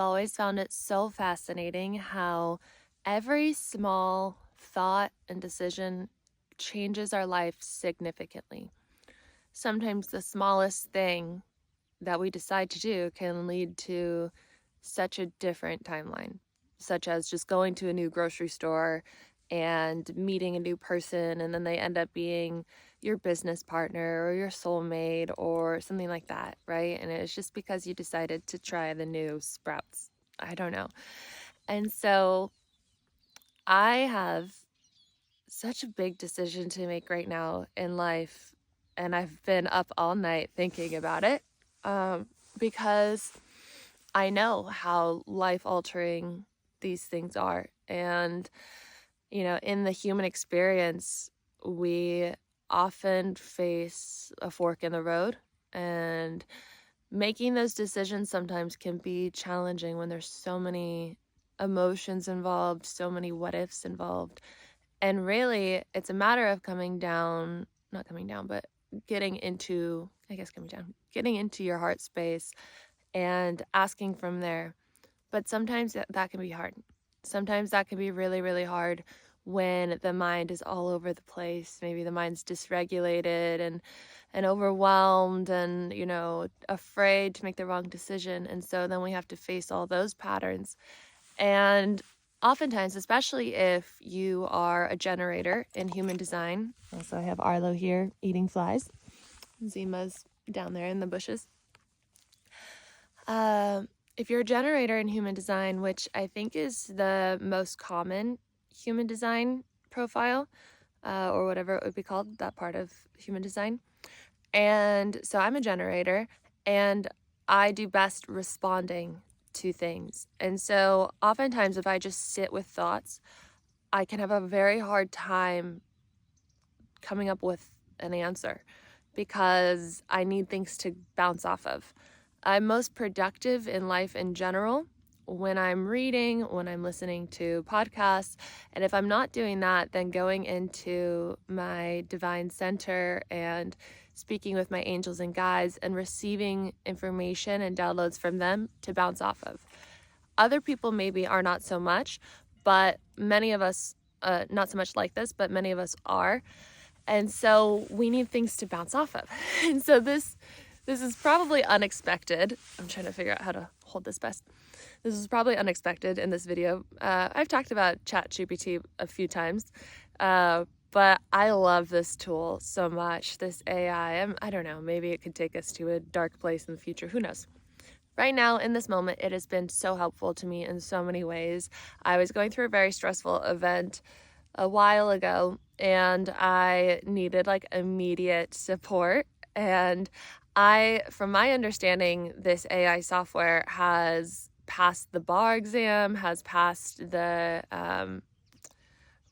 always found it so fascinating how every small thought and decision changes our life significantly. Sometimes the smallest thing that we decide to do can lead to such a different timeline, such as just going to a new grocery store and meeting a new person, and then they end up being your business partner or your soulmate or something like that, right? And it's just because you decided to try the new sprouts. I don't know. And so I have such a big decision to make right now in life, and I've been up all night thinking about it because I know how life altering these things are. And, in the human experience, we often face a fork in the road, and making those decisions sometimes can be challenging when there's so many emotions involved, so many what ifs involved. And really, it's a matter of not coming down, but getting into, I guess, coming down, getting into your heart space and asking from there. But sometimes that can be hard. Sometimes that can be really, really hard when the mind is all over the place. Maybe the mind's dysregulated and overwhelmed and, afraid to make the wrong decision. And so then we have to face all those patterns. And oftentimes, especially if you are a generator in human design, also I have Arlo here eating flies. Zima's down there in the bushes. If you're a generator in human design, which I think is the most common human design profile, or whatever it would be called, that part of human design. And so I'm a generator, and I do best responding to things. And so oftentimes if I just sit with thoughts, I can have a very hard time coming up with an answer because I need things to bounce off of. I'm most productive in life in general when I'm reading, when I'm listening to podcasts. And if I'm not doing that, then going into my divine center and speaking with my angels and guides and receiving information and downloads from them to bounce off of. Other people maybe are not so much, but many of us, not so much like this, but many of us are. And so we need things to bounce off of. And so this is probably unexpected. I'm trying to figure out how to hold this best. This is probably unexpected in this video. I've talked about ChatGPT a few times, but I love this tool so much, this AI. I don't know, maybe it could take us to a dark place in the future. Who knows? Right now, in this moment, it has been so helpful to me in so many ways. I was going through a very stressful event a while ago, and I needed immediate support. And from my understanding, this AI software has passed the bar exam, has passed the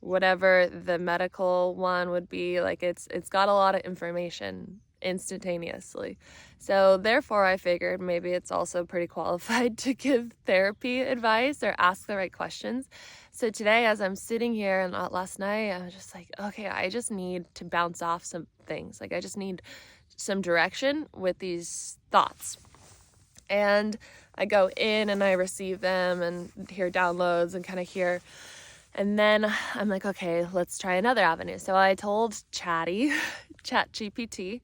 whatever the medical one would be. It's got a lot of information instantaneously. So therefore I figured maybe it's also pretty qualified to give therapy advice or ask the right questions. So today, as I'm sitting here, and last night, I was just like, okay, I just need to bounce off some things. I just need some direction with these thoughts. And I go in and I receive them and hear downloads and kind of hear. And then I'm like, okay, let's try another avenue. So I told ChatGPT,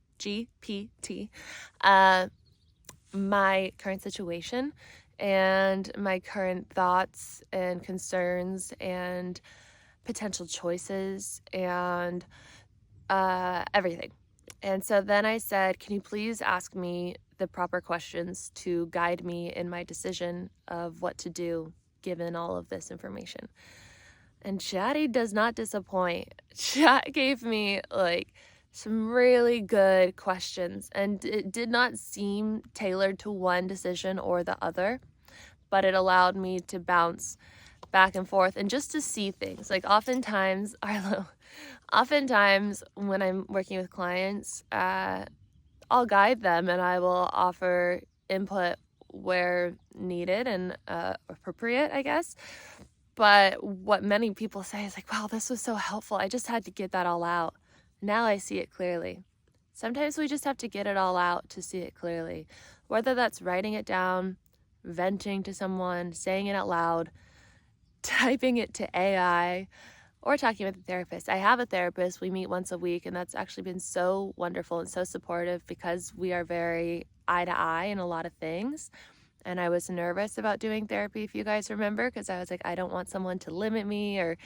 my current situation and my current thoughts and concerns and potential choices and everything. And so then I said, can you please ask me the proper questions to guide me in my decision of what to do given all of this information? And Chatty does not disappoint. Chat gave me some really good questions, and it did not seem tailored to one decision or the other, but it allowed me to bounce back and forth and just to see things. Oftentimes when I'm working with clients, I'll guide them and I will offer input where needed and appropriate, I guess. But what many people say is wow, this was so helpful. I just had to get that all out. Now I see it clearly. Sometimes we just have to get it all out to see it clearly, whether that's writing it down, venting to someone, saying it out loud, typing it to AI, or talking with a therapist. I have a therapist. We meet once a week, and that's actually been so wonderful and so supportive because we are very eye to eye in a lot of things. And I was nervous about doing therapy, if you guys remember, because I was like, I don't want someone to limit me or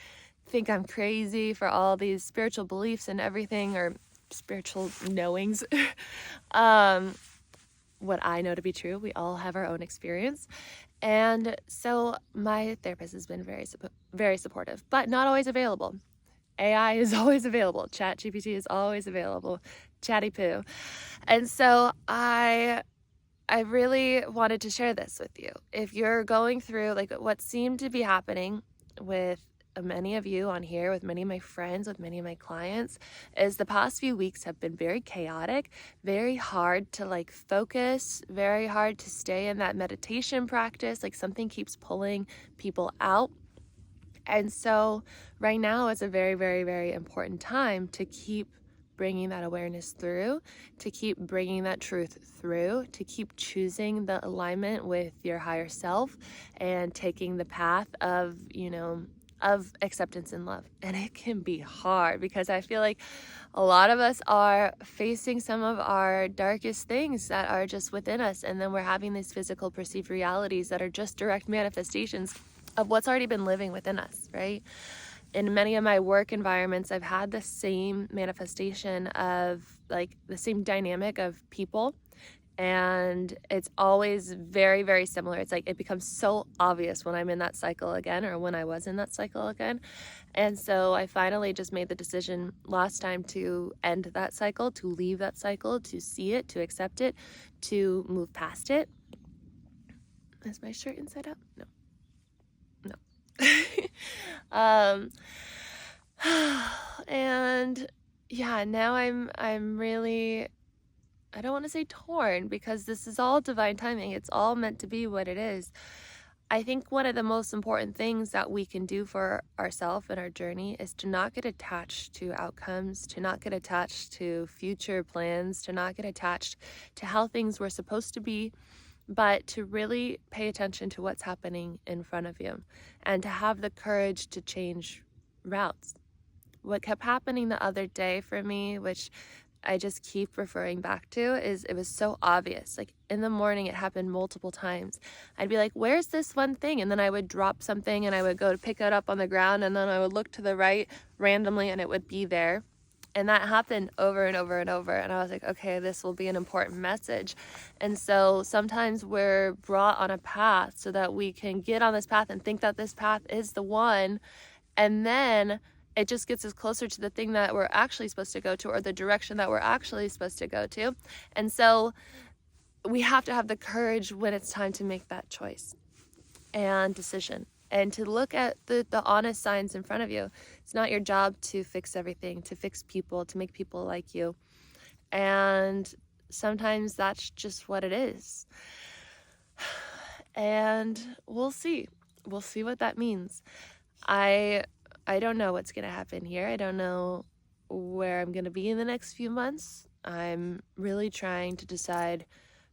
think I'm crazy for all these spiritual beliefs and everything, or spiritual knowings. What I know to be true. We all have our own experience. And so my therapist has been very supportive, but not always available. AI is always available. ChatGPT is always available. Chatty poo. And so I really wanted to share this with you. If you're going through like what seemed to be happening with many of you on here, with many of my friends, with many of my clients, is the past few weeks have been very chaotic, very hard to like focus, very hard to stay in that meditation practice. Like something keeps pulling people out. And so right now is a very, very, very important time to keep bringing that awareness through, to keep bringing that truth through, to keep choosing the alignment with your higher self and taking the path of, of acceptance and love. And it can be hard because I feel like a lot of us are facing some of our darkest things that are just within us. And then we're having these physical perceived realities that are just direct manifestations of what's already been living within us, right? In many of my work environments, I've had the same manifestation of like the same dynamic of people. And it's always very, very similar. It's like it becomes so obvious when I'm in that cycle again, or when I was in that cycle again. And so I finally just made the decision last time to end that cycle, to leave that cycle, to see it, to accept it, to move past it. Is my shirt inside out? No. And yeah, now I'm really, I don't want to say torn because this is all divine timing. It's all meant to be what it is. I think one of the most important things that we can do for ourselves in our journey is to not get attached to outcomes, to not get attached to future plans, to not get attached to how things were supposed to be, but to really pay attention to what's happening in front of you and to have the courage to change routes. What kept happening the other day for me, which I just keep referring back to, is it was so obvious. Like in the morning, it happened multiple times. I'd be like, where's this one thing? And then I would drop something and I would go to pick it up on the ground, and then I would look to the right randomly and it would be there. And that happened over and over and over. And I was like, okay, this will be an important message. And so sometimes we're brought on a path so that we can get on this path and think that this path is the one. And then it just gets us closer to the thing that we're actually supposed to go to, or the direction that we're actually supposed to go to. And so we have to have the courage when it's time to make that choice and decision, and to look at the honest signs in front of you. It's not your job to fix everything, to fix people, to make people like you. And sometimes that's just what it is. And we'll see. We'll see what that means. I don't know what's going to happen here. I don't know where I'm going to be in the next few months. I'm really trying to decide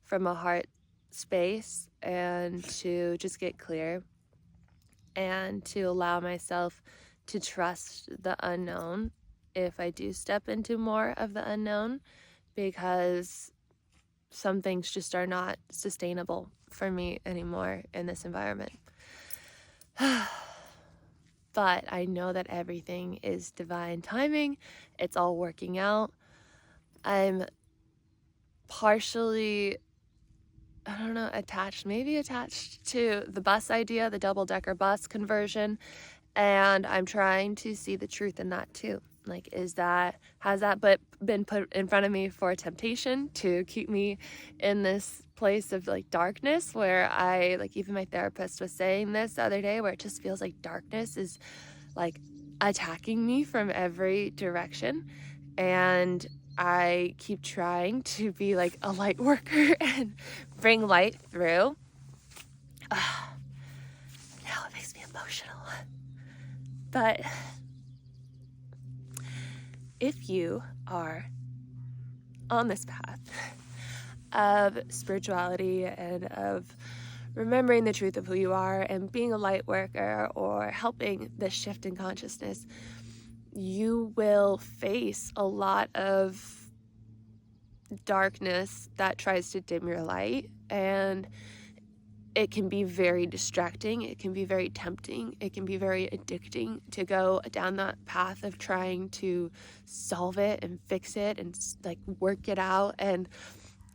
from a heart space and to just get clear and to allow myself to trust the unknown if I do step into more of the unknown, because some things just are not sustainable for me anymore in this environment. But I know that everything is divine timing. It's all working out. I'm partially, attached to the bus idea, the double-decker bus conversion. And I'm trying to see the truth in that too. Like, has that been put in front of me for temptation to keep me in this place of like darkness, where I, like, even my therapist was saying this the other day, where it just feels like darkness is like attacking me from every direction. And I keep trying to be like a light worker and bring light through. Now it makes me emotional. But if you are on this path of spirituality and of remembering the truth of who you are and being a light worker or helping this shift in consciousness, you will face a lot of darkness that tries to dim your light, and it can be very distracting. It can be very tempting. It can be very addicting to go down that path of trying to solve it and fix it and like work it out. And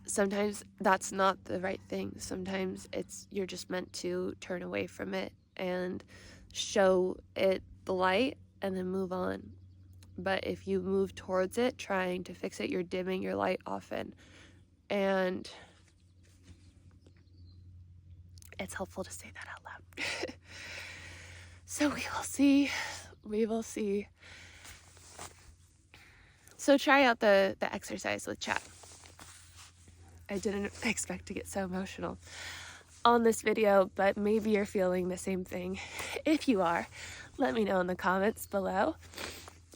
sometimes that's not the right thing. Sometimes you're just meant to turn away from it and show it the light and then move on. But if you move towards it trying to fix it, you're dimming your light often. And it's helpful to say that out loud. So we will see. We will see. So try out the exercise with chat. I didn't expect to get so emotional on this video, but maybe you're feeling the same thing. If you are, let me know in the comments below.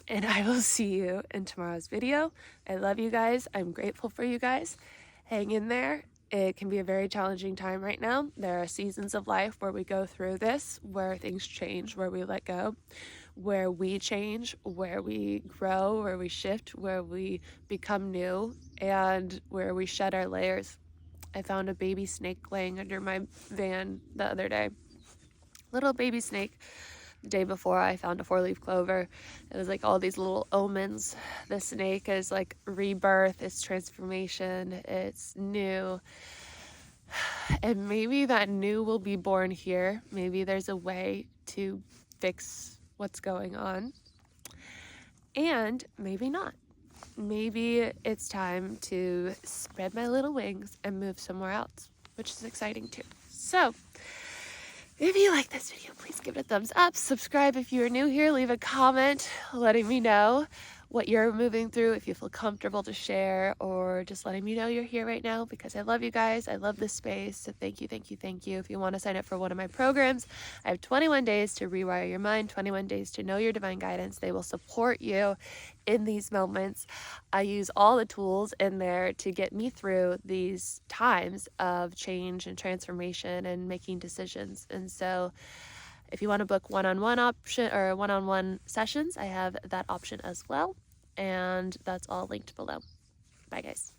And I will see you in tomorrow's video. I love you guys. I'm grateful for you guys. Hang in there. It can be a very challenging time right now. There are seasons of life where we go through this, where things change, where we let go, where we change, where we grow, where we shift, where we become new, and where we shed our layers. I found a baby snake laying under my van the other day. Little baby snake. The day before, I found a 4-leaf clover. It was like all these little omens. The snake is like rebirth, it's transformation, it's new. And maybe that new will be born here. Maybe there's a way to fix what's going on. And maybe not. Maybe it's time to spread my little wings and move somewhere else, which is exciting too. So, if you like this video, please give it a thumbs up. Subscribe if you are new here. Leave a comment letting me know what you're moving through, if you feel comfortable to share, or just letting me know you're here right now, because I love you guys. I love this space. So thank you, thank you, thank you. If you want to sign up for one of my programs, I have 21 days to rewire your mind, 21 days to know your divine guidance. They will support you in these moments. I use all the tools in there to get me through these times of change and transformation and making decisions. And so if you want to book one-on-one option or one-on-one sessions, I have that option as well. And that's all linked below. Bye, guys.